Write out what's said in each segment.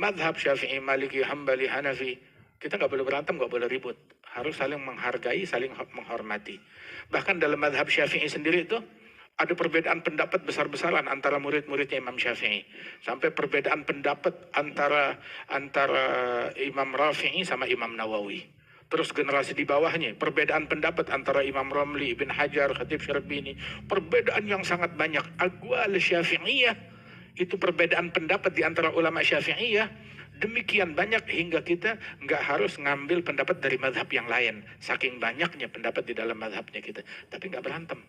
Madhab Syafi'i, Maliki, Hambali, Hanafi, kita nggak boleh berantem, nggak boleh ribut. Harus saling menghargai, saling menghormati. Bahkan dalam madhab Syafi'i sendiri itu, ada perbedaan pendapat besar-besaran antara murid-muridnya Imam Syafi'i. Sampai perbedaan pendapat antara Imam Rafi'i sama Imam Nawawi. Terus generasi di bawahnya, perbedaan pendapat antara Imam Romli, Ibn Hajar, Khatib Syarbini. Perbedaan yang sangat banyak. Aqwal Syafi'iyah, itu perbedaan pendapat di antara ulama Syafi'iyah demikian banyak hingga kita nggak harus ngambil pendapat dari mazhab yang lain. Saking banyaknya pendapat di dalam mazhabnya kita. Tapi nggak berantem.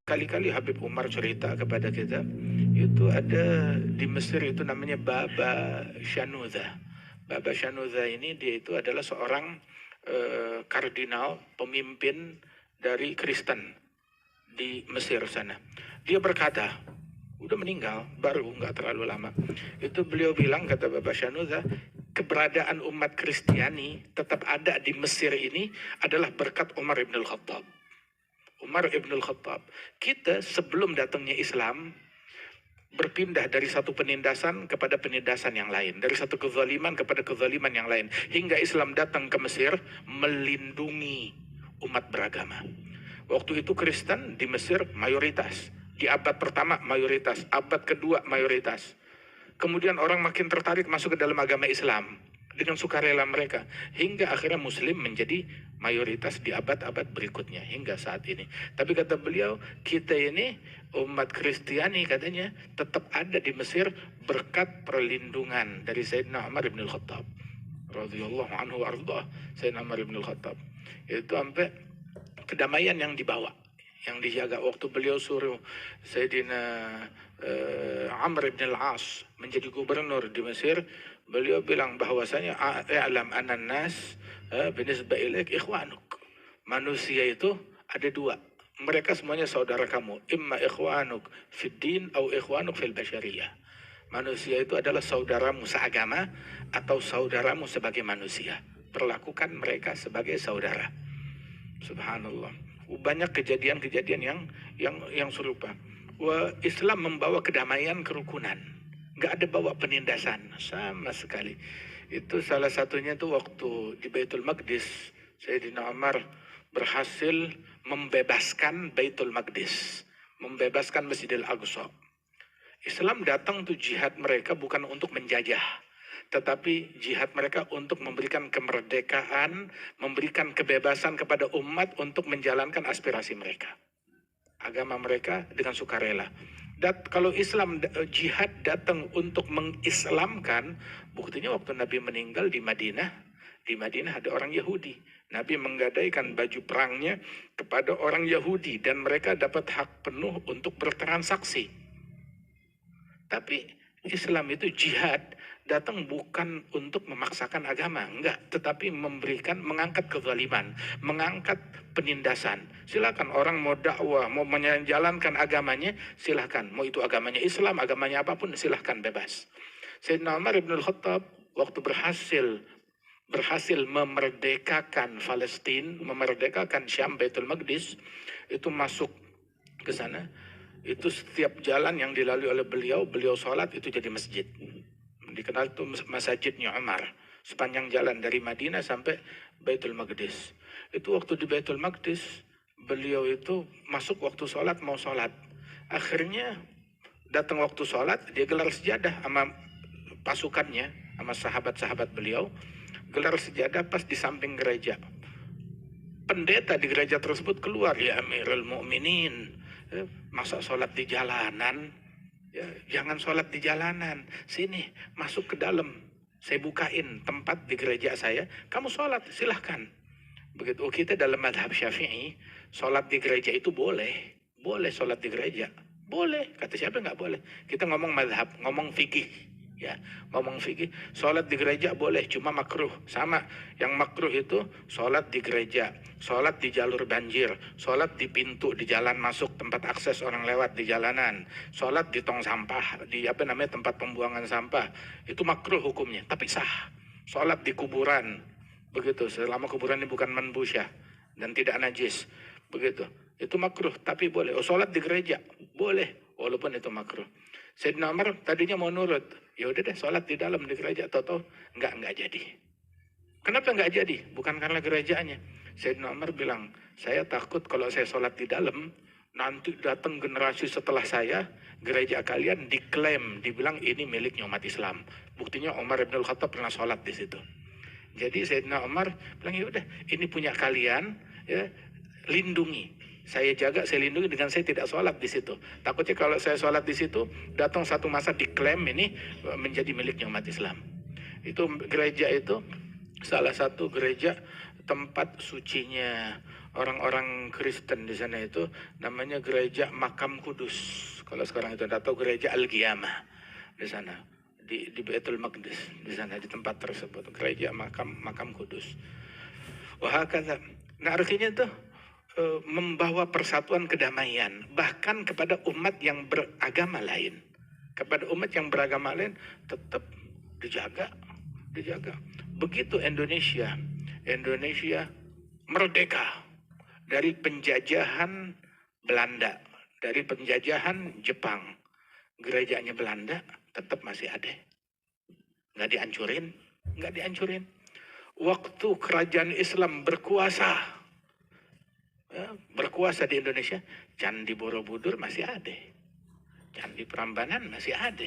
Kali-kali Habib Umar cerita kepada kita, itu ada di Mesir itu namanya Baba Shanudha. Baba Shanudha ini dia itu adalah seorang kardinal, pemimpin dari Kristen di Mesir sana. Dia berkata, udah meninggal, baru nggak terlalu lama. Itu beliau bilang, kata Baba Shanudha, keberadaan umat Kristiani tetap ada di Mesir ini adalah berkat Umar ibn al-Khattab. Umar ibn al-Khattab. Kita sebelum datangnya Islam, berpindah dari satu penindasan kepada penindasan yang lain. Dari satu kezaliman kepada kezaliman yang lain. Hingga Islam datang ke Mesir, melindungi umat beragama. Waktu itu Kristen di Mesir mayoritas. Di abad pertama mayoritas, abad kedua mayoritas. Kemudian orang makin tertarik masuk ke dalam agama Islam dengan sukarela mereka, hingga akhirnya Muslim menjadi mayoritas di abad-abad berikutnya hingga saat ini. Tapi kata beliau, kita ini umat Kristiani katanya tetap ada di Mesir berkat perlindungan dari Sayyidina Umar ibn al-Khattab radhiyallahu anhu warḍah. Sayyidina Umar ibn al-Khattab itu sampai kedamaian yang dibawa, yang dijaga. Waktu beliau suruh Sayyidina Amr ibn al-As menjadi gubernur di Mesir, beliau bilang bahwasanya i'lam anan nas binisbah ilaik ikhwanuk. Manusia itu ada dua. Mereka semuanya saudara kamu. Imma ikhwanuk fid din atau ikhwanuk fil basyariyah. Manusia itu adalah saudaramu seagama atau saudaramu sebagai manusia. Perlakukan mereka sebagai saudara. Subhanallah. Banyak kejadian-kejadian yang serupa. Islam membawa kedamaian, kerukunan. Nggak ada bawa penindasan sama sekali. Itu salah satunya tuh waktu di Baitul Maqdis, Sayyidina Umar berhasil membebaskan Baitul Maqdis, membebaskan Masjidil Aqsa. Islam datang tuh jihad mereka bukan untuk menjajah, tetapi jihad mereka untuk memberikan kemerdekaan, memberikan kebebasan kepada umat untuk menjalankan aspirasi mereka. Agama mereka dengan sukarela. Kalau Islam jihad datang untuk mengislamkan, buktinya waktu Nabi meninggal di Madinah ada orang Yahudi. Nabi menggadaikan baju perangnya kepada orang Yahudi dan mereka dapat hak penuh untuk bertransaksi. Tapi Islam itu jihad datang bukan untuk memaksakan agama, enggak, tetapi mengangkat kezaliman, mengangkat penindasan. Silakan orang mau dakwah, mau menjalankan agamanya, silakan. Mau itu agamanya Islam, agamanya apapun, silakan bebas. Sayyidina Umar ibn al-Khattab waktu berhasil memerdekakan Palestina, memerdekakan Syam, Baitul Maqdis, itu masuk ke sana. Itu setiap jalan yang dilalui oleh beliau sholat itu jadi masjid. Dikenal itu masjidnya Umar. Sepanjang jalan dari Madinah sampai Baitul Maqdis. Itu waktu di Baitul Maqdis, beliau itu masuk waktu sholat, mau sholat. Akhirnya datang waktu sholat, dia gelar sejadah sama pasukannya, sama sahabat-sahabat beliau. Gelar sejadah pas di samping gereja. Pendeta di gereja tersebut keluar, ya Amirul Mukminin, masa sholat di jalanan? Ya, jangan sholat di jalanan. Sini, masuk ke dalam. Saya bukain tempat di gereja saya. Kamu sholat, silahkan. Begitu kita dalam madhab Syafi'i, sholat di gereja itu boleh. Boleh sholat di gereja. Boleh. Kata siapa nggak boleh? Kita ngomong madhab, ngomong fikih. Ya, ngomong fikih, sholat di gereja boleh, cuma makruh. Sama, yang makruh itu sholat di gereja, sholat di jalur banjir, sholat di pintu, di jalan masuk tempat akses orang lewat di jalanan, sholat di tong sampah, di tempat pembuangan sampah, itu makruh hukumnya, tapi sah. Sholat di kuburan, begitu, selama kuburan ini bukan manbusyah, dan tidak najis. Begitu. Itu makruh, tapi boleh. Oh, sholat di gereja boleh, walaupun itu makruh. Sayyidina Umar tadinya mau nurut, ya udah deh sholat di dalam di gereja, toto nggak jadi. Kenapa nggak jadi? Bukan karena gerejanya. Sayyidina Umar bilang, saya takut kalau saya sholat di dalam, nanti datang generasi setelah saya, gereja kalian diklaim, dibilang ini miliknya umat Islam. Buktinya Umar bin Khattab pernah sholat di situ. Jadi Sayyidina Umar bilang, ya udah, ini punya kalian, ya lindungi. Saya jaga, saya lindungi dengan saya tidak sholat di situ. Takutnya kalau saya sholat di situ, datang satu masa diklaim ini menjadi miliknya umat Islam. Itu gereja itu salah satu gereja tempat sucinya orang-orang Kristen di sana itu namanya gereja Makam Kudus. Kalau sekarang itu atau gereja Al-Qiyamah di sana di Baitul Maqdis di sana di tempat tersebut gereja Makam Kudus. Wah kata, nah artinya tuh membawa persatuan kedamaian bahkan kepada umat yang beragama lain. Kepada umat yang beragama lain tetap dijaga. Begitu Indonesia merdeka dari penjajahan Belanda, dari penjajahan Jepang, gerejanya Belanda tetap masih ada, nggak dihancurin. Waktu kerajaan Islam berkuasa di Indonesia, Candi Borobudur masih ada, Candi Prambanan masih ada,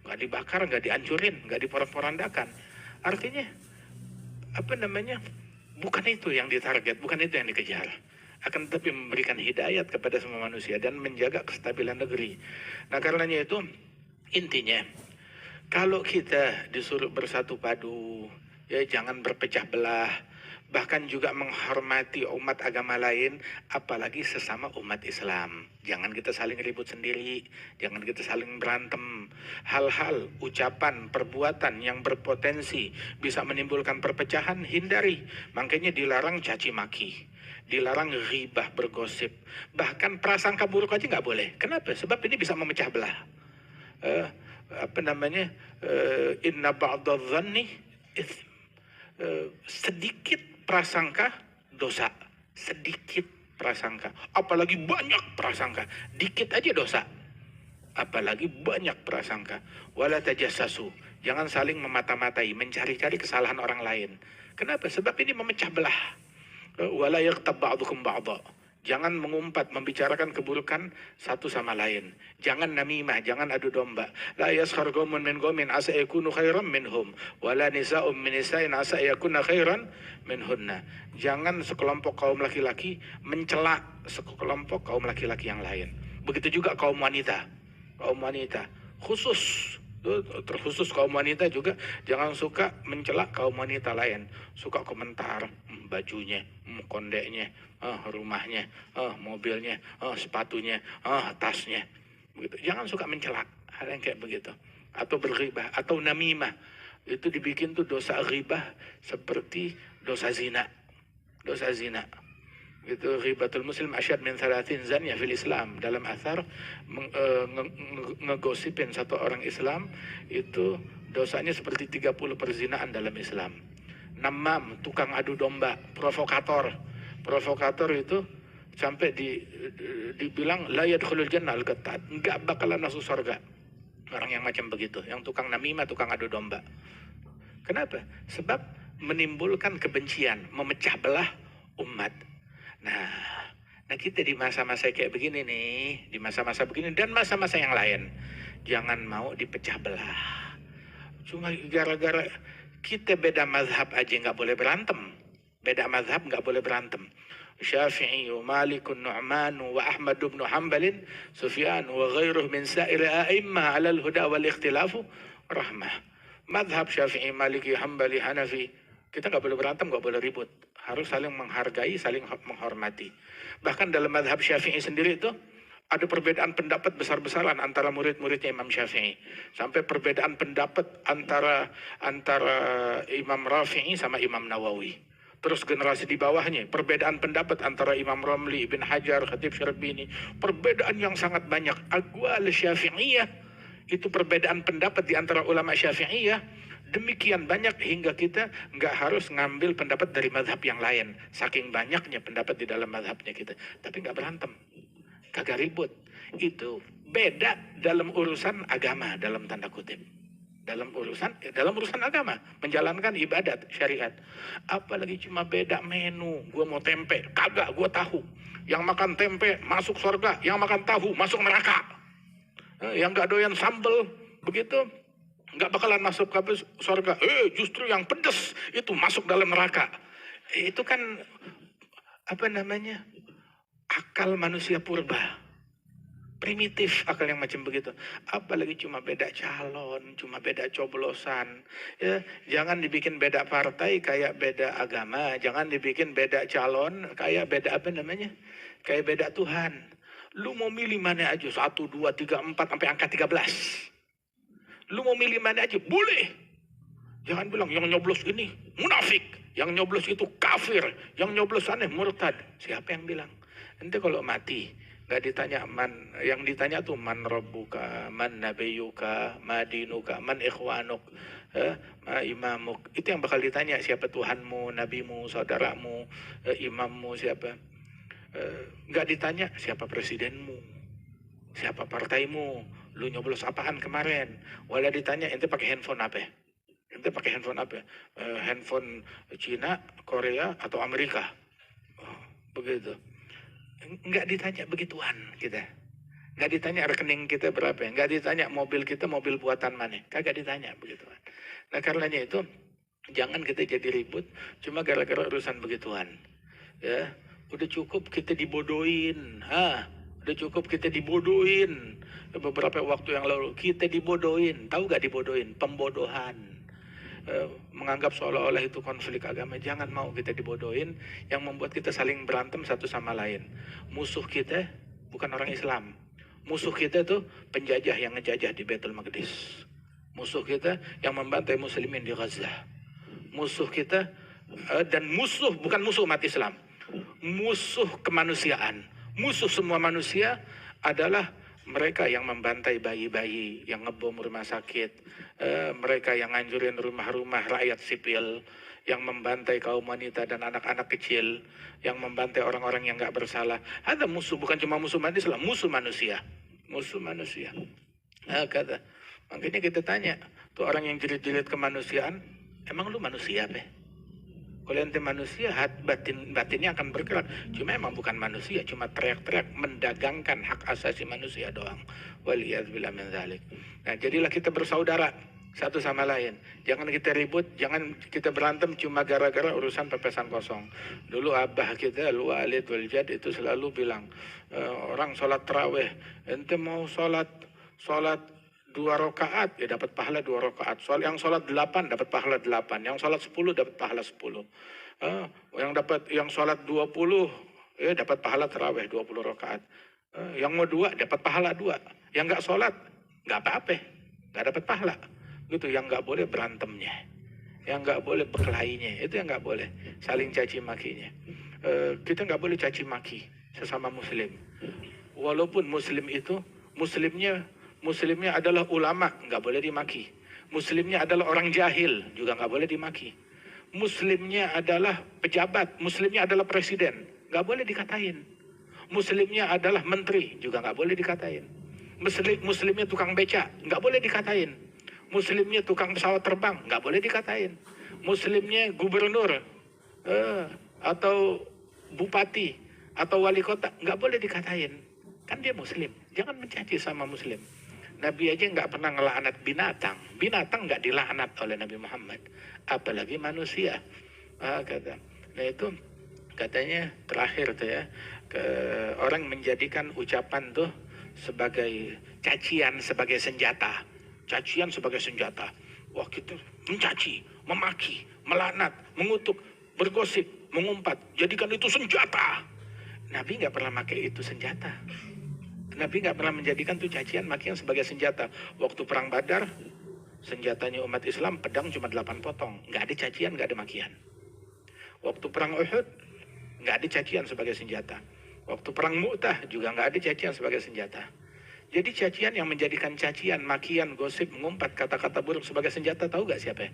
nggak dibakar, nggak dihancurin, nggak diporak-porandakan. Artinya bukan itu yang ditarget, bukan itu yang dikejar. Akan tetapi memberikan hidayat kepada semua manusia dan menjaga kestabilan negeri. Nah karenanya itu intinya, kalau kita disuruh bersatu padu, ya jangan berpecah belah, bahkan juga menghormati umat agama lain, apalagi sesama umat Islam. Jangan kita saling ribut sendiri, jangan kita saling berantem. Hal-hal, ucapan, perbuatan yang berpotensi bisa menimbulkan perpecahan, hindari. Makanya dilarang caci maki, dilarang ghibah, bergosip. Bahkan prasangka buruk aja nggak boleh. Kenapa? Sebab ini bisa memecah belah. Inna ba'dadh-dhanni itsm. Sedikit prasangka dosa, sedikit prasangka, apalagi banyak prasangka, dikit aja dosa, apalagi banyak prasangka. Wala tajassasu, jangan saling memata-matai, mencari-cari kesalahan orang lain. Kenapa? Sebab ini memecah belah. Wala yaghtab ba'dukum ba'dha, jangan mengumpat, membicarakan keburukan satu sama lain. Jangan namimah, jangan adu domba. La yaskhar qaumun min qaumin asa yakunu khairan minhum, wala nisa'un min nisa'in asa yakunna khairan minhunna. Jangan sekelompok kaum laki-laki mencela sekelompok kaum laki-laki yang lain. Begitu juga kaum wanita. Kaum wanita terkhusus kaum wanita juga jangan suka mencela kaum wanita lain. Suka komentar bajunya, kondeknya, rumahnya, mobilnya, sepatunya, tasnya, begitu. Jangan suka mencela hal yang kayak begitu. Atau berghibah, atau namimah. Itu dibikin tuh dosa ghibah seperti dosa zina. Dosa zina. Itu ghibatul muslim asyad min 30 zanya fil Islam. Dalam athar ngegosipin satu orang Islam itu dosanya seperti 30 perzinaan dalam Islam. Namam, tukang adu domba, provokator. Provokator itu sampai dibilang la yadkhulul jannah al-qattat, enggak bakalan masuk surga. Orang yang macam begitu, yang tukang namimah, tukang adu domba. Kenapa? Sebab menimbulkan kebencian, memecah belah umat. Nah kita di masa-masa kayak begini nih, di masa-masa begini dan masa-masa yang lain, jangan mau dipecah belah. Cuma gara-gara kita beda mazhab aja nggak boleh berantem. Beda mazhab nggak boleh berantem. Syafi'i, Malik, Nu'man, wa Ahmad bin Hanbal, Sufyan, wa ghairuh min sa'iri a'immah 'ala al-huda wal ikhtilafu rahmah. Mazhab Syafi'i, Maliki, Hanbali, Hanafi, kita nggak boleh berantem, nggak boleh ribut. Harus saling menghargai, saling menghormati. Bahkan dalam mazhab Syafi'i sendiri itu ada perbedaan pendapat besar-besaran antara murid-muridnya Imam Syafi'i. Sampai perbedaan pendapat antara Imam Rafi'i sama Imam Nawawi. Terus generasi di bawahnya, perbedaan pendapat antara Imam Ramli, Ibn Hajar, Khatib Syarbini. Perbedaan yang sangat banyak. Aqwal Syafi'iyah, itu perbedaan pendapat di antara ulama Syafi'iyah Demikian banyak hingga kita nggak harus ngambil pendapat dari mazhab yang lain. Saking banyaknya pendapat di dalam mazhabnya kita. Tapi nggak berantem. Kagak ribut. Itu beda dalam urusan agama, dalam tanda kutip. Dalam urusan agama, menjalankan ibadat syariat. Apalagi cuma beda menu. Gua mau tempe, kagak, gua tahu. Yang makan tempe masuk surga, yang makan tahu masuk neraka. Yang nggak doyan sambel begitu nggak bakalan masuk ke surga. Justru yang pedes itu masuk dalam neraka. Itu kan apa namanya, akal manusia purba, primitif akal yang macam begitu. Apalagi cuma beda calon, cuma beda coblosan. Ya, jangan dibikin beda partai kayak beda agama, jangan dibikin beda calon kayak beda apa namanya, kayak beda Tuhan. Lu mau milih mana aja, 1, 2, 3, 4 sampai angka 13. Lu mau milih mana aja, boleh. Jangan bilang yang nyoblos ini munafik, yang nyoblos itu kafir, yang nyoblos aneh murtad. Siapa yang bilang? Nanti kalau mati nggak ditanya yang ditanya tuh man rabbuka, man nabiyuka, ma dinuka, man ikhwanuk, ma imamuk. Itu yang bakal ditanya, siapa Tuhanmu, nabimu, saudaramu, imammu siapa. Nggak ditanya siapa presidenmu, siapa partaimu, lu nyoblos apaan kemarin. Wala ditanya ente pakai handphone apa? Ente pakai handphone apa? Handphone Cina, Korea atau Amerika? Begitu. Nggak ditanya begituan kita. Nggak ditanya rekening kita berapa, nggak ditanya mobil kita mobil buatan mana, kagak ditanya begituan. Nah karenanya itu jangan kita jadi ribut cuma gara-gara urusan begituan. Ya, udah cukup kita dibodohin. Udah cukup kita dibodohin. Beberapa waktu yang lalu kita dibodohin. Tahu gak dibodohin? Pembodohan. Menganggap seolah-olah itu konflik agama. Jangan mau kita dibodohin yang membuat kita saling berantem satu sama lain. Musuh kita bukan orang Islam. Musuh kita itu penjajah yang ngejajah di Baitul Maqdis. Musuh kita yang membantai muslimin di Gaza. Musuh kita dan musuh bukan musuh umat Islam. Musuh kemanusiaan. Musuh semua manusia adalah mereka yang membantai bayi-bayi, yang ngebom rumah sakit, mereka yang ngancurin rumah-rumah rakyat sipil, yang membantai kaum wanita dan anak-anak kecil, yang membantai orang-orang yang nggak bersalah. Ada musuh, bukan cuma musuh manusia, musuh manusia, musuh manusia. Kata, makanya kita tanya, tuh orang yang jerit-jerit kemanusiaan, emang lu manusia apa? Kalau ente manusia, batinnya akan bergerak. Cuma emang bukan manusia, cuma teriak-teriak mendagangkan hak asasi manusia doang. Waliyadzubillah min dzalik. Nah, jadilah kita bersaudara satu sama lain. Jangan kita ribut, jangan kita berantem cuma gara-gara urusan pepesan kosong. Dulu abah kita, Walid Waljad itu selalu bilang, orang sholat tarawih, ente mau sholat 2 rakaat ya dapat pahala 2 rakaat. Yang sholat 8 dapat pahala 8. Yang sholat 10 dapat pahala 10. Yang sholat 20 ya dapat pahala tarawih 20 rakaat. Yang mau 2 dapat pahala 2. Yang nggak sholat nggak apa-apa, nggak dapat pahala. Gitu. Yang nggak boleh berantemnya, yang nggak boleh berkelainya, itu yang nggak boleh. Saling caci makinya. Kita nggak boleh caci maki sesama muslim. Walaupun muslim itu Muslimnya adalah ulama, nggak boleh dimaki. Muslimnya adalah orang jahil, juga nggak boleh dimaki. Muslimnya adalah pejabat, muslimnya adalah presiden, nggak boleh dikatain. Muslimnya adalah menteri, juga nggak boleh dikatain. Muslimnya tukang beca, nggak boleh dikatain. Muslimnya tukang pesawat terbang, nggak boleh dikatain. Muslimnya gubernur, atau bupati, atau wali kota, nggak boleh dikatain. Kan dia muslim, jangan mencaci sama muslim. Nabi aja nggak pernah ngelaknat binatang. Binatang nggak dilaknat oleh Nabi Muhammad. Apalagi manusia. Kata. Nah itu katanya terakhir tuh ya. Orang menjadikan ucapan tuh sebagai cacian, sebagai senjata. Cacian sebagai senjata. Wah kita mencaci, memaki, melaknat, mengutuk, bergosip, mengumpat. Jadikan itu senjata. Nabi nggak pernah pakai itu senjata. Nabi nggak pernah menjadikan tuh cacian makian sebagai senjata. Waktu perang Badar, senjatanya umat Islam pedang cuma 8 potong, nggak ada cacian, nggak ada makian. Waktu perang Uhud, nggak ada cacian sebagai senjata. Waktu perang Mu'tah juga nggak ada cacian sebagai senjata. Jadi cacian yang menjadikan cacian, makian, gosip, mengumpat, kata-kata buruk sebagai senjata, tahu gak siapa?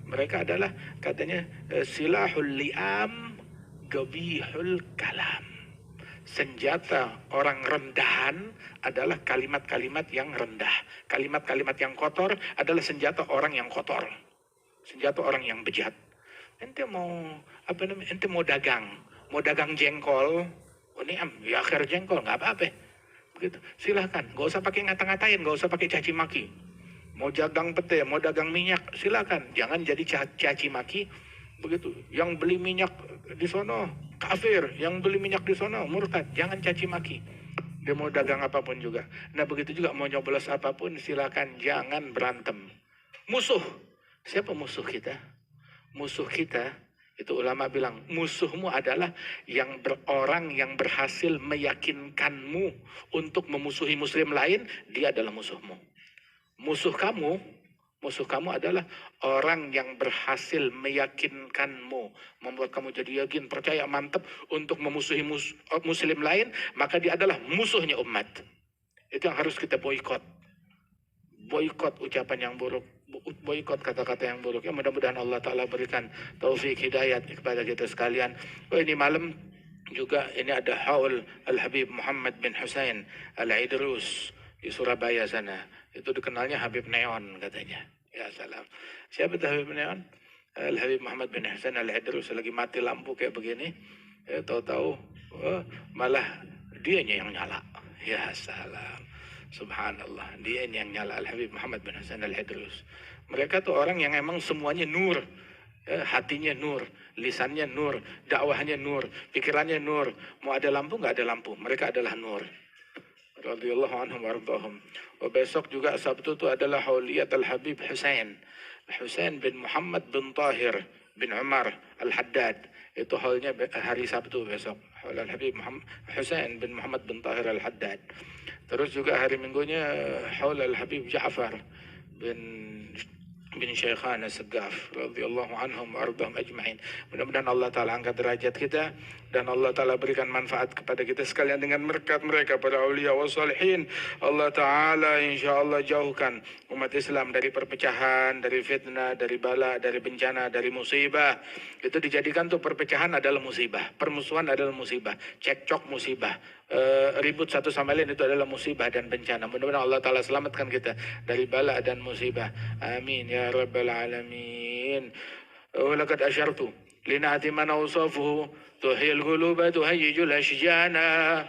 Mereka adalah katanya silahul li'am gabihul kalam. Senjata orang rendahan adalah kalimat-kalimat yang rendah. Kalimat-kalimat yang kotor adalah senjata orang yang kotor. Senjata orang yang bejat. Ente mau ente mau dagang jengkol. Oh ini ya akhir jengkol nggak apa-apa. Begitu. Silahkan, nggak usah pakai ngata-ngatain, nggak usah pakai caci maki. Mau dagang pete, mau dagang minyak, silahkan. Jangan jadi caci maki. Begitu. Yang beli minyak di sono kafir, yang beli minyak di sono murtad. Jangan caci maki. Dia mau dagang apapun juga. Nah begitu juga mau nyoblos apapun, silakan jangan berantem. Musuh. Siapa musuh kita? Musuh kita itu ulama bilang musuhmu adalah orang yang berhasil meyakinkanmu untuk memusuhi muslim lain, dia adalah musuhmu. Musuh kamu adalah orang yang berhasil meyakinkanmu, membuat kamu jadi yakin, percaya, mantap untuk memusuhi muslim lain, maka dia adalah musuhnya umat. Itu yang harus kita boikot. Boikot ucapan yang buruk, boikot kata-kata yang buruk. Ya mudah-mudahan Allah Ta'ala berikan taufik hidayat kepada kita sekalian. Ini malam juga ini ada haul Al-Habib Muhammad bin Husain Al-Idrus di Surabaya sana. Itu dikenalnya Habib Neon katanya. Ya salam. Siapa itu Habib Neon? Al-Habib Muhammad bin Husain Al-Idrus lagi mati lampu kayak begini. Tahu-tahu malah dianya yang nyala. Ya salam. Subhanallah, dia ini yang nyala, Al-Habib Muhammad bin Hasan Al-Idrus. Mereka tuh orang yang emang semuanya nur. Hatinya nur, lisannya nur, dakwahnya nur, pikirannya nur. Mau ada lampu nggak ada lampu, mereka adalah nur. Radhiyallahu anhum warḍahum. Besok juga Sabtu itu adalah Hauliyat Al-Habib Husain. Husain bin Muhammad bin Tahir bin Umar Al-Haddad. Itu haulnya hari Sabtu besok. Haul Al-Habib Husain bin Muhammad bin Tahir Al-Haddad. Terus juga hari Minggunya Haul Al-Habib Ja'far bin Syaikhan As-Saggaf radhiyallahu anhum warḍahum ajma'in. Mudah-mudahan Allah Ta'ala angkat derajat kita dan Allah Ta'ala berikan manfaat kepada kita sekalian dengan berkat mereka para aulia wa salihin. Allah Ta'ala insyaAllah jauhkan umat Islam dari perpecahan, dari fitnah, dari bala, dari bencana, dari musibah. Itu dijadikan tuh perpecahan adalah musibah, permusuhan adalah musibah, cekcok musibah, ribut satu sama lain itu adalah musibah dan bencana. Mudah-mudahan Allah Ta'ala selamatkan kita dari bala dan musibah. Amin ya rabbal alamin. Walaqad asyartu lina'ati man awsafuhu tuhil quluba tuhayyijul ashjana.